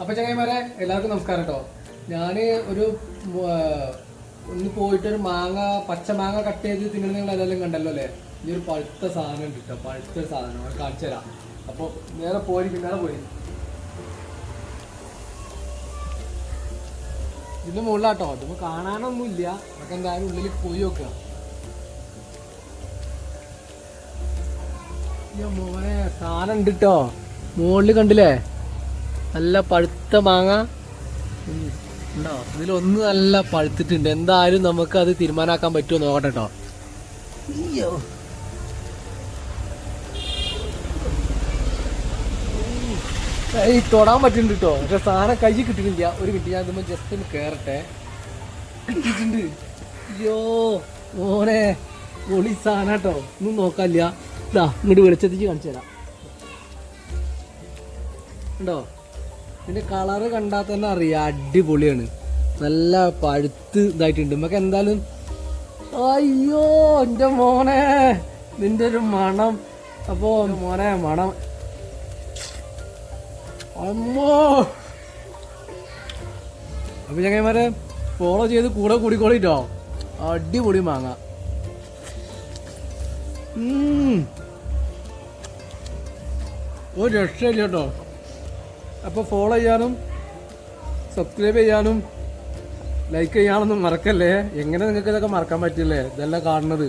അപ്പൊ ചങ്ങായിമാരെ എല്ലാവർക്കും നമസ്കാരം കേട്ടോ. ഞാൻ ഒരു ഒന്ന് പോയിട്ടൊരു മാങ്ങ പച്ച മാങ്ങ കട്ട് ചെയ്ത് തിന്നുന്നത് നിങ്ങൾ അതെല്ലാം കണ്ടല്ലോ അല്ലേ. ഈ ഒരു പഴുത്ത സാധനം ഉണ്ട് കേട്ടോ, പഴുത്തൊരു സാധനം അത് കാണിച്ചു തരാം. അപ്പോൾ നേരെ പോയി പിന്നാലെ പോയി ഇതിന് മുകളിലാട്ടോ. ഇതിപ്പോൾ കാണാനൊന്നുമില്ല, അതൊക്കെ എന്തായാലും ഉള്ളിൽ പോയി നോക്കുക. മോനെ സാധനം ഉണ്ട് കേട്ടോ, മുകളിൽ കണ്ടില്ലേ നല്ല പഴുത്ത മാങ്ങ ഉണ്ടോ. ഇതിലൊന്ന് നല്ല പഴുത്തിട്ടുണ്ട്. എന്തായാലും നമുക്ക് അത് തീരുമാനാക്കാൻ പറ്റുമോ നോക്കട്ടെ കേട്ടോ. അയ്യോ ഈ തൊടാൻ പറ്റുന്നുണ്ട് കേട്ടോ, പക്ഷെ സാധനം കൈ കിട്ടുന്നില്ല. ഒരു മിനിറ്റ് ഞാൻ ഇതുമ്പോൾ ജസ്റ്റ് ഒന്ന് കയറട്ടെ. കിട്ടിയിട്ടുണ്ട്. അയ്യോ മോനെ പൊളി സാധനം കേട്ടോ, ഒന്നും നോക്കാനില്ല. ഇതാ ഇങ്ങോട്ട് വെളിച്ചത്തേക്ക് കാണിച്ചു തരാം. ഉണ്ടോ, ഇതിന്റെ കളറ് കണ്ടാൽ തന്നെ അറിയാം അടിപൊളിയാണ്. നല്ല പഴുത്ത് ഇതായിട്ടുണ്ട്. നമുക്ക് എന്തായാലും അയ്യോ എൻ്റെ മോനെ നിന്റെ ഒരു മണം. അപ്പോ മോനെ മണം അമ്മോ. അപ്പൊ ചങ്ങായിമാരെ ഫോളോ ചെയ്ത് കൂടെ കൂടിക്കോളിട്ടോ. അടിപൊളി മാങ്ങ. ഒരു രക്ഷയില്ല കേട്ടോ. അപ്പോൾ ഫോളോ ചെയ്യാനും സബ്സ്ക്രൈബ് ചെയ്യാനും ലൈക്ക് ചെയ്യാനൊന്നും മറക്കല്ലേ. എങ്ങനെ നിങ്ങൾക്ക് ഇതൊക്കെ മറക്കാൻ പറ്റില്ലേ, ഇതെല്ലാം കാണുന്നത്.